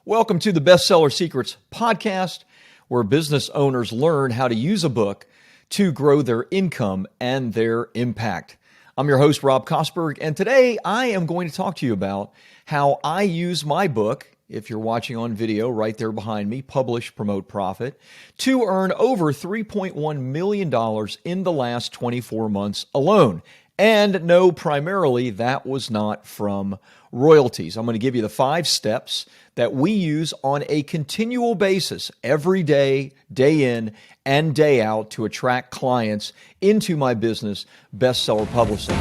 Welcome to the Bestseller Secrets podcast, where business owners learn how to use a book to grow their income and their impact. I'm your host, Rob Kosberg, and today I am going to talk to you about how I use my book, if you're watching on video right there behind me, Publish, Promote, Profit, to earn over $3.1 million in the last 24 months alone. And no, primarily that was not from royalties. I'm going to give you the 5 steps that we use on a continual basis every day, day in and day out to attract clients into my business, Bestseller Publishing.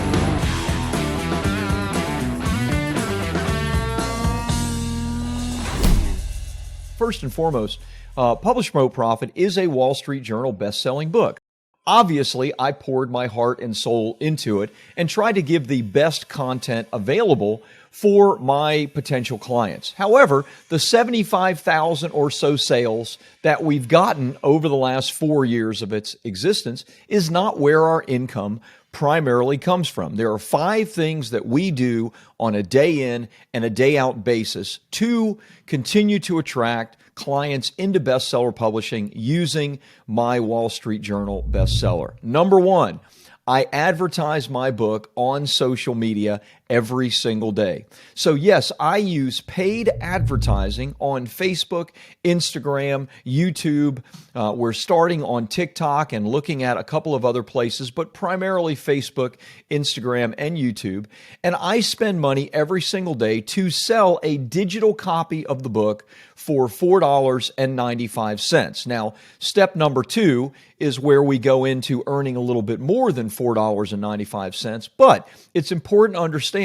First and foremost, Publish, Promote, Profit is a Wall Street Journal best-selling book. Obviously, I poured my heart and soul into it and tried to give the best content available for my potential clients. However, the 75,000 or so sales that we've gotten over the last 4 years of its existence is not where our income primarily comes from. There are 5 things that we do on a day in and a day out basis to continue to attract clients into bestseller publishing using my Wall Street Journal bestseller. Number 1, I advertise my book on social media every single day. So yes, I use paid advertising on Facebook, Instagram, YouTube. We're starting on TikTok and looking at a couple of other places, but primarily Facebook, Instagram, and YouTube. And I spend money every single day to sell a digital copy of the book for $4.95. Now, step number 2 is where we go into earning a little bit more than $4.95. But it's important to understand,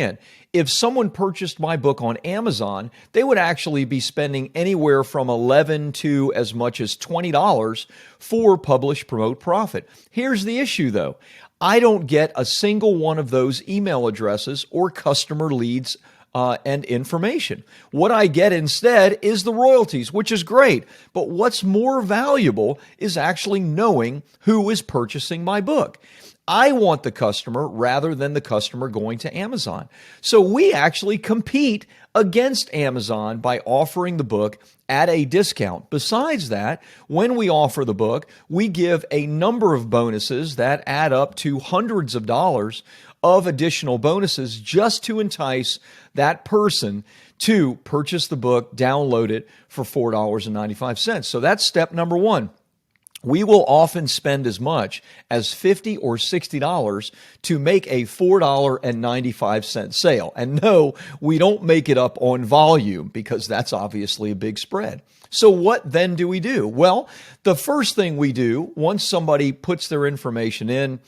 if someone purchased my book on Amazon, they would actually be spending anywhere from $11 to as much as $20 for Publish, Promote, Profit. Here's the issue, though. I don't get a single one of those email addresses or customer leads and information. What I get instead is the royalties, which is great. But what's more valuable is actually knowing who is purchasing my book. I want the customer rather than the customer going to Amazon. So we actually compete against Amazon by offering the book at a discount. Besides that, when we offer the book, we give a number of bonuses that add up to hundreds of dollars of additional bonuses just to entice that person to purchase the book, download it for $4.95. So that's step number 1. We will often spend as much as $50 or $60 to make a $4.95 sale. And no, we don't make it up on volume because that's obviously a big spread. So what then do we do? Well, the first thing we do once somebody puts their information in,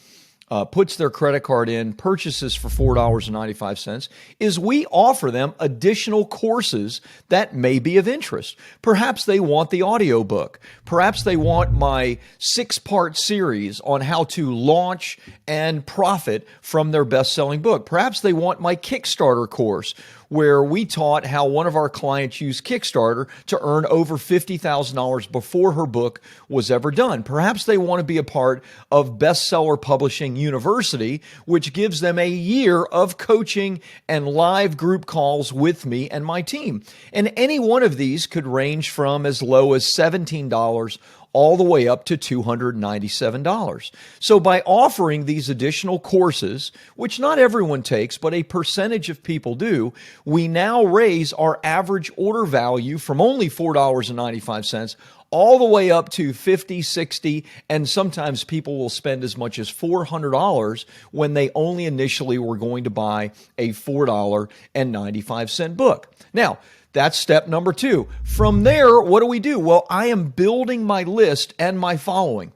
puts their credit card in, purchases for $4.95, is we offer them additional courses that may be of interest. Perhaps they want the audiobook. Perhaps they want my 6-part series on how to launch and profit from their best-selling book. Perhaps they want my Kickstarter course, where we taught how one of our clients used Kickstarter to earn over $50,000 before her book was ever done. Perhaps they want to be a part of Bestseller Publishing University, which gives them a year of coaching and live group calls with me and my team. And any one of these could range from as low as $17 all the way up to $297. So by offering these additional courses, which not everyone takes, but a percentage of people do, we now raise our average order value from only $4.95 all the way up to $50, $60, and sometimes people will spend as much as $400 when they only initially were going to buy a $4.95 book. Now, that's step number 2. From there, what do? Well, I am building my list and my following.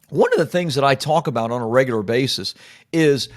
One of the things that I talk about on a regular basis is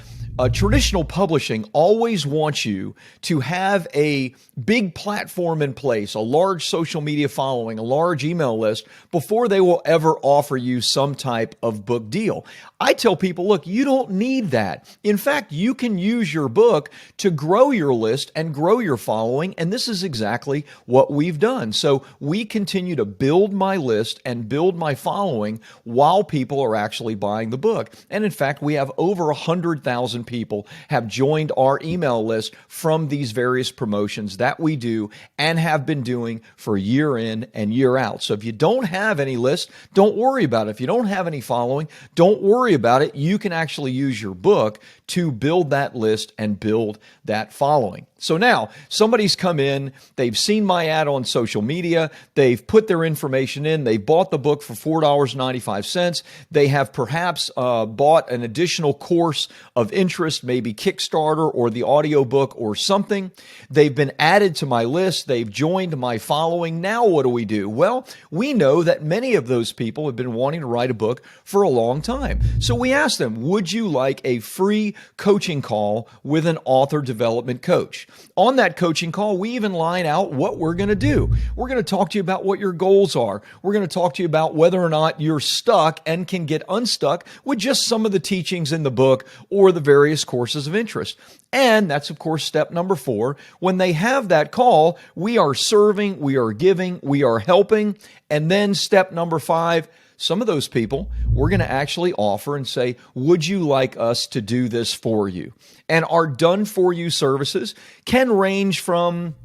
traditional publishing always wants you to have a big platform in place, a large social media following, a large email list before they will ever offer you some type of book deal. I tell people, look, you don't need that. In fact, you can use your book to grow your list and grow your following, and this is exactly what we've done. So we continue to build my list and build my following while people are actually buying the book. And in fact, we have over 100,000 4,000 people have joined our email list from these various promotions that we do and have been doing for year in and year out. So if you don't have any list, don't worry about it. If you don't have any following, don't worry about it. You can actually use your book to build that list and build that following. So now somebody's come in, they've seen my ad on social media, they've put their information in, they bought the book for $4.95. They have perhaps bought an additional course of interest, maybe Kickstarter or the audiobook or something. They've been added to my list. They've joined my following. Now what do? Well, we know that many of those people have been wanting to write a book for a long time. So we asked them, would you like a free coaching call with an author development coach? On that coaching call, we even line out what we're going to do. We're going to talk to you about what your goals are. We're going to talk to you about whether or not you're stuck and can get unstuck with just some of the teachings in the book or the various courses of interest. And that's, of course, step number 4. When they have that call, we are serving, we are giving, we are helping. And then step number 5, some of those people, we're going to actually offer and say, would you like us to do this for you? And our done-for-you services can range from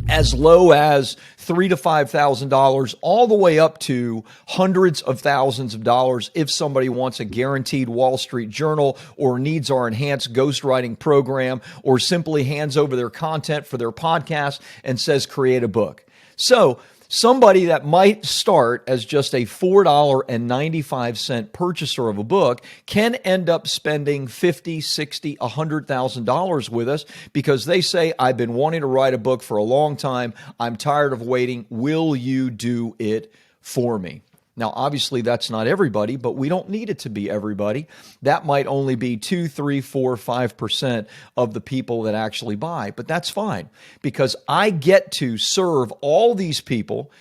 as low as $3,000 to $5,000 all the way up to hundreds of thousands of dollars if somebody wants a guaranteed Wall Street Journal or needs our enhanced ghostwriting program or simply hands over their content for their podcast and says, create a book. So somebody that might start as just a $4.95 purchaser of a book can end up spending $50,000, $60,000, $100,000 with us because they say, I've been wanting to write a book for a long time. I'm tired of waiting. Will you do it for me? Now, obviously, that's not everybody, but we don't need it to be everybody. That might only be 2, 3, 4, 5% of the people that actually buy, but that's fine because I get to serve all these people,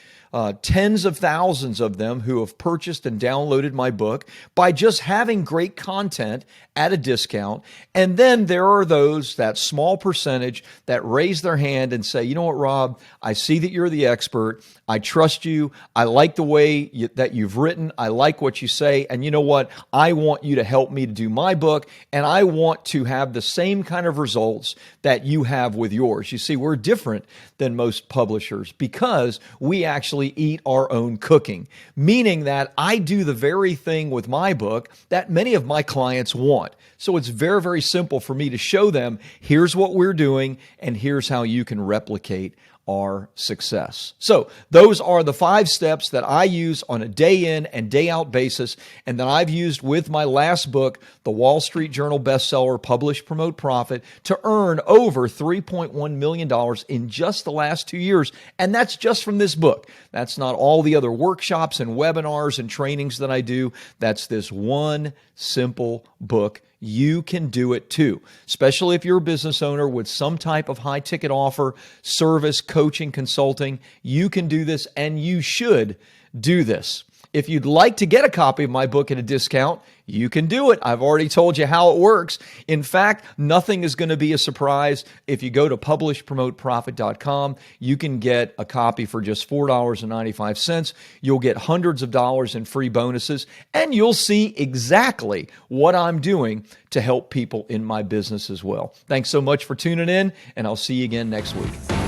tens of thousands of them who have purchased and downloaded my book by just having great content at a discount. And then there are those, that small percentage, that raise their hand and say, you know what, Rob, I see that you're the expert. I trust you. I like the way that you've written. I like what you say. And you know what? I want you to help me to do my book. And I want to have the same kind of results that you have with yours. You see, we're different than most publishers because we actually eat our own cooking, meaning that I do the very thing with my book that many of my clients want. So it's very, very simple for me to show them, here's what we're doing, and here's how you can replicate our success. So those are the 5 steps that I use on a day in and day out basis and that I've used with my last book, the Wall Street Journal bestseller, Publish, Promote, Profit, to earn over $3.1 million in just the last 2 years. And that's just from this book. That's not all the other workshops and webinars and trainings that I do. That's this one simple book. You can do it too, especially if you're a business owner with some type of high ticket offer, service, coaching, consulting. You can do this and you should do this. If you'd like to get a copy of my book at a discount, you can do it. I've already told you how it works. In fact, nothing is going to be a surprise. If you go to publishpromoteprofit.com, you can get a copy for just $4.95. You'll get hundreds of dollars in free bonuses, and you'll see exactly what I'm doing to help people in my business as well. Thanks so much for tuning in, and I'll see you again next week.